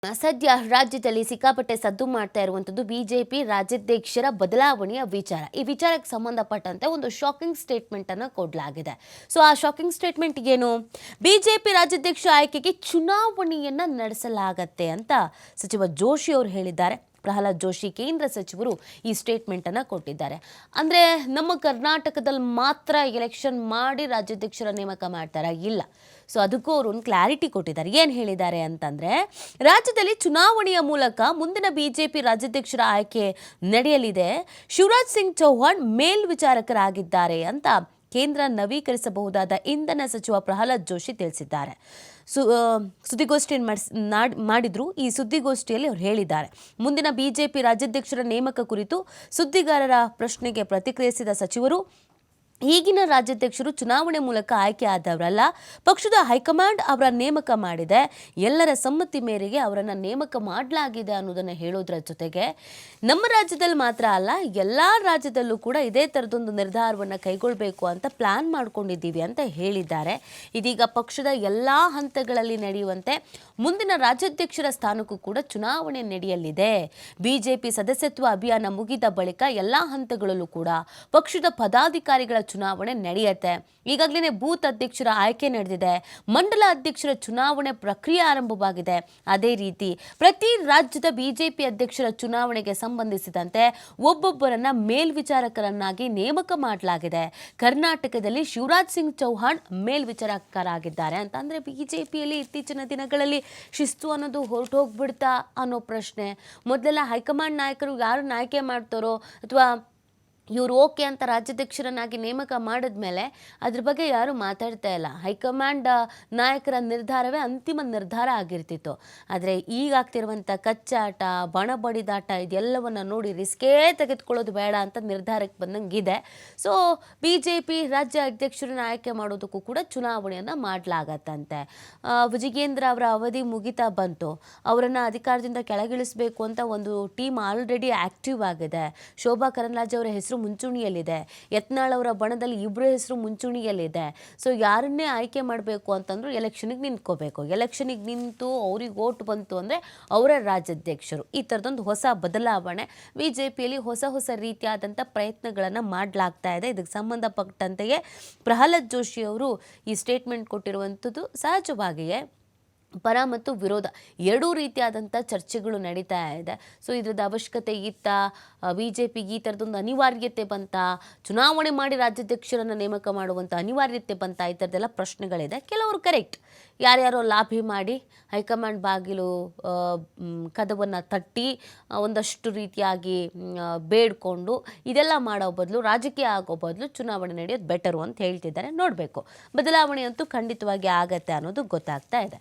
ಸದ್ಯ ರಾಜ್ಯದಲ್ಲಿ ಸಿಕ್ಕಾಪಟ್ಟೆ ಸದ್ದು ಮಾಡ್ತಾ ಇರುವಂತದ್ದು ಬಿಜೆಪಿ ರಾಜ್ಯಾಧ್ಯಕ್ಷರ ಬದಲಾವಣೆಯ ವಿಚಾರ. ಈ ವಿಚಾರಕ್ಕೆ ಸಂಬಂಧಪಟ್ಟಂತೆ ಒಂದು ಶಾಕಿಂಗ್ ಸ್ಟೇಟ್ಮೆಂಟ್ ಅನ್ನು ಕೊಡಲಾಗಿದೆ. ಸೊ ಆ ಶಾಕಿಂಗ್ ಸ್ಟೇಟ್ಮೆಂಟ್ ಏನು? ಬಿಜೆಪಿ ರಾಜ್ಯಾಧ್ಯಕ್ಷ ಆಯ್ಕೆಗೆ ಚುನಾವಣೆಯನ್ನ ನಡೆಸಲಾಗತ್ತೆ ಅಂತ ಸಚಿವ ಜೋಶಿ ಅವರು ಹೇಳಿದ್ದಾರೆ. ಪ್ರಹ್ಲಾದ್ ಜೋಶಿ ಕೇಂದ್ರ ಸಚಿವರು ಈ ಸ್ಟೇಟ್ಮೆಂಟ್ ಅನ್ನು ಕೊಟ್ಟಿದ್ದಾರೆ. ಅಂದ್ರೆ ನಮ್ಮ ಕರ್ನಾಟಕದಲ್ಲಿ ಮಾತ್ರ ಎಲೆಕ್ಷನ್ ಮಾಡಿ ರಾಜ್ಯಾಧ್ಯಕ್ಷರ ನೇಮಕ ಮಾಡ್ತಾರಾ? ಇಲ್ಲ. ಸೊ ಅದಕ್ಕೂ ಅವರು ಒಂದು ಕ್ಲಾರಿಟಿ ಕೊಟ್ಟಿದ್ದಾರೆ. ಏನು ಹೇಳಿದ್ದಾರೆ ಅಂತಂದ್ರೆ, ರಾಜ್ಯದಲ್ಲಿ ಚುನಾವಣೆಯ ಮೂಲಕ ಮುಂದಿನ ಬಿಜೆಪಿ ರಾಜ್ಯಾಧ್ಯಕ್ಷರ ಆಯ್ಕೆ ನಡೆಯಲಿದೆ. ಶಿವರಾಜ್ ಸಿಂಗ್ ಚೌಹಾಣ್ ಮೇಲ್ವಿಚಾರಕರಾಗಿದ್ದಾರೆ ಅಂತ ಕೇಂದ್ರ ನವೀಕರಿಸಬಹುದಾದ ಇಂಧನ ಸಚಿವ ಪ್ರಹ್ಲಾದ್ ಜೋಶಿ ತಿಳಿಸಿದ್ದಾರೆ. ಸುದ್ದಿಗೋಷ್ಠಿಯನ್ನು ಮಾಡಿದ್ರು. ಈ ಸುದ್ದಿಗೋಷ್ಠಿಯಲ್ಲಿ ಅವರು ಹೇಳಿದ್ದಾರೆ, ಮುಂದಿನ ಬಿಜೆಪಿ ರಾಜ್ಯಾಧ್ಯಕ್ಷರ ನೇಮಕ ಕುರಿತು ಸುದ್ದಿಗಾರರ ಪ್ರಶ್ನೆಗೆ ಪ್ರತಿಕ್ರಿಯಿಸಿದ ಸಚಿವರು, ಈಗಿನ ರಾಜ್ಯಾಧ್ಯಕ್ಷರು ಚುನಾವಣೆ ಮೂಲಕ ಆಯ್ಕೆ ಆದವರಲ್ಲ, ಪಕ್ಷದ ಹೈಕಮಾಂಡ್ ಅವರ ನೇಮಕ ಮಾಡಿದೆ. ಎಲ್ಲರ ಸಮ್ಮತಿ ಮೇರೆಗೆ ಅವರನ್ನು ನೇಮಕ ಮಾಡಲಾಗಿದೆ ಅನ್ನೋದನ್ನು ಹೇಳೋದ್ರ ಜೊತೆಗೆ ನಮ್ಮ ರಾಜ್ಯದಲ್ಲಿ ಮಾತ್ರ ಅಲ್ಲ, ಎಲ್ಲ ರಾಜ್ಯದಲ್ಲೂ ಕೂಡ ಇದೇ ಥರದೊಂದು ನಿರ್ಧಾರವನ್ನು ಕೈಗೊಳ್ಳಬೇಕು ಅಂತ ಪ್ಲಾನ್ ಮಾಡ್ಕೊಂಡಿದ್ದೀವಿ ಅಂತ ಹೇಳಿದ್ದಾರೆ. ಇದೀಗ ಪಕ್ಷದ ಎಲ್ಲ ಹಂತಗಳಲ್ಲಿ ನಡೆಯುವಂತೆ ಮುಂದಿನ ರಾಜ್ಯಾಧ್ಯಕ್ಷರ ಸ್ಥಾನಕ್ಕೂ ಕೂಡ ಚುನಾವಣೆ ನಡೆಯಲಿದೆ. ಬಿಜೆಪಿ ಸದಸ್ಯತ್ವ ಅಭಿಯಾನ ಮುಗಿದ ಬಳಿಕ ಎಲ್ಲ ಹಂತಗಳಲ್ಲೂ ಕೂಡ ಪಕ್ಷದ ಪದಾಧಿಕಾರಿಗಳ ಚುನಾವಣೆ ನಡೆಯುತ್ತೆ. ಈಗಾಗಲೇ ಬೂತ್ ಅಧ್ಯಕ್ಷರ ಆಯ್ಕೆ ನಡೆದಿದೆ. ಮಂಡಲ ಅಧ್ಯಕ್ಷರ ಚುನಾವಣೆ ಪ್ರಕ್ರಿಯೆ ಆರಂಭವಾಗಿದೆ. ಅದೇ ರೀತಿ ಪ್ರತಿ ರಾಜ್ಯದ ಬಿಜೆಪಿ ಅಧ್ಯಕ್ಷರ ಚುನಾವಣೆಗೆ ಸಂಬಂಧಿಸಿದಂತೆ ಒಬ್ಬೊಬ್ಬರನ್ನ ಮೇಲ್ವಿಚಾರಕರನ್ನಾಗಿ ನೇಮಕ ಮಾಡಲಾಗಿದೆ. ಕರ್ನಾಟಕದಲ್ಲಿ ಶಿವರಾಜ್ ಸಿಂಗ್ ಚೌಹಾಣ್ ಮೇಲ್ವಿಚಾರಕರಾಗಿದ್ದಾರೆ ಅಂತ. ಅಂದ್ರೆ ಬಿಜೆಪಿಯಲ್ಲಿ ಇತ್ತೀಚಿನ ದಿನಗಳಲ್ಲಿ ಶಿಸ್ತು ಅನ್ನೋದು ಹೊರಟು ಹೋಗ್ಬಿಡ್ತಾ ಅನ್ನೋ ಪ್ರಶ್ನೆ. ಮೊದಲೆಲ್ಲ ಹೈಕಮಾಂಡ್ ನಾಯಕರು ಯಾರನ್ನ ಆಯ್ಕೆ ಮಾಡ್ತಾರೋ ಅಥವಾ ಇವರು ಓಕೆ ಅಂತ ರಾಜ್ಯಾಧ್ಯಕ್ಷರನ್ನಾಗಿ ನೇಮಕ ಮಾಡಿದ್ಮೇಲೆ ಅದ್ರ ಬಗ್ಗೆ ಯಾರು ಮಾತಾಡ್ತಾ ಇಲ್ಲ. ಹೈಕಮಾಂಡ್ ನಾಯಕರ ನಿರ್ಧಾರವೇ ಅಂತಿಮ ನಿರ್ಧಾರ ಆಗಿರ್ತಿತ್ತು. ಆದರೆ ಈಗ ಆಗ್ತಿರುವಂಥ ಕಚ್ಚಾಟ, ಬಣಬಡಿದಾಟ ಇದೆಲ್ಲವನ್ನು ನೋಡಿ ರಿಸ್ಕೇ ತೆಗೆದುಕೊಳ್ಳೋದು ಬೇಡ ಅಂತ ನಿರ್ಧಾರಕ್ಕೆ ಬಂದಂಗಿದೆ. ಸೊ ಬಿಜೆಪಿ ರಾಜ್ಯ ಅಧ್ಯಕ್ಷರನ್ನ ಆಯ್ಕೆ ಮಾಡೋದಕ್ಕೂ ಕೂಡ ಚುನಾವಣೆಯನ್ನು ಮಾಡಲಾಗತ್ತಂತೆ. ವಿಜಯೇಂದ್ರ ಅವರ ಅವಧಿ ಮುಗಿತಾ ಬಂತು. ಅವರನ್ನು ಅಧಿಕಾರದಿಂದ ಕೆಳಗಿಳಿಸಬೇಕು ಅಂತ ಒಂದು ಟೀಮ್ ಆಲ್ರೆಡಿ ಆಕ್ಟಿವ್ ಆಗಿದೆ. ಶೋಭಾ ಕರಂದ್ಲಾಜೆ ಅವರ ಹೆಸರು ಮುಂಚೂಣಿಯಲ್ಲಿದೆ. ಯತ್ನಾಳ್ ಅವರ ಬಣದಲ್ಲಿ ಇಬ್ಬರ ಹೆಸರು ಮುಂಚೂಣಿಯಲ್ಲಿದೆ. ಸೊ ಯಾರನ್ನೇ ಆಯ್ಕೆ ಮಾಡಬೇಕು ಅಂತಂದ್ರು ಎಲೆಕ್ಷನ್ಗೆ ನಿಂತ್ಕೋಬೇಕು. ಎಲೆಕ್ಷನ್ಗೆ ನಿಂತು ಅವ್ರಿಗೆ ಓಟ್ ಬಂತು ಅಂದರೆ ಅವರ ರಾಜ್ಯಾಧ್ಯಕ್ಷರು. ಈ ಥರದೊಂದು ಹೊಸ ಬದಲಾವಣೆ ಬಿಜೆಪಿಯಲ್ಲಿ ಹೊಸ ರೀತಿಯಾದಂಥ ಪ್ರಯತ್ನಗಳನ್ನು ಮಾಡಲಾಗ್ತಾ ಇದೆ. ಇದಕ್ಕೆ ಸಂಬಂಧಪಟ್ಟಂತೆಯೇ ಪ್ರಹ್ಲಾದ್ ಜೋಶಿ ಅವರು ಈ ಸ್ಟೇಟ್ಮೆಂಟ್ ಕೊಟ್ಟಿರುವಂಥದ್ದು. ಸಹಜವಾಗಿಯೇ ಪರ ಮತ್ತು ವಿರೋಧ ಎರಡೂ ರೀತಿಯಾದಂಥ ಚರ್ಚೆಗಳು ನಡೀತಾ ಇದೆ. ಸೊ ಇದ್ರದ್ದು ಅವಶ್ಯಕತೆ ಇತ್ತ, ಬಿಜೆಪಿಗೆ ಈ ಥರದೊಂದು ಅನಿವಾರ್ಯತೆ ಬಂತ, ಚುನಾವಣೆ ಮಾಡಿ ರಾಜ್ಯಾಧ್ಯಕ್ಷರನ್ನು ನೇಮಕ ಮಾಡುವಂಥ ಅನಿವಾರ್ಯತೆ ಬಂತ, ಈ ಥರದ್ದೆಲ್ಲ ಪ್ರಶ್ನೆಗಳಿದೆ. ಕೆಲವರು ಕರೆಕ್ಟ್, ಯಾರ್ಯಾರೋ ಲಾಭಿ ಮಾಡಿ ಹೈಕಮಾಂಡ್ ಬಾಗಿಲು ಕದವನ್ನು ತಟ್ಟಿ ಒಂದಷ್ಟು ರೀತಿಯಾಗಿ ಬೇಡ್ಕೊಂಡು ಇದೆಲ್ಲ ಮಾಡೋ ಬದಲು, ರಾಜಕೀಯ ಆಗೋ ಬದಲು ಚುನಾವಣೆ ನಡೆಯೋದು ಬೆಟರು ಅಂತ ಹೇಳ್ತಿದ್ದಾರೆ. ನೋಡಬೇಕು, ಬದಲಾವಣೆ ಅಂತೂ ಖಂಡಿತವಾಗಿ ಆಗತ್ತೆ ಅನ್ನೋದು ಗೊತ್ತಾಗ್ತಾ ಇದೆ.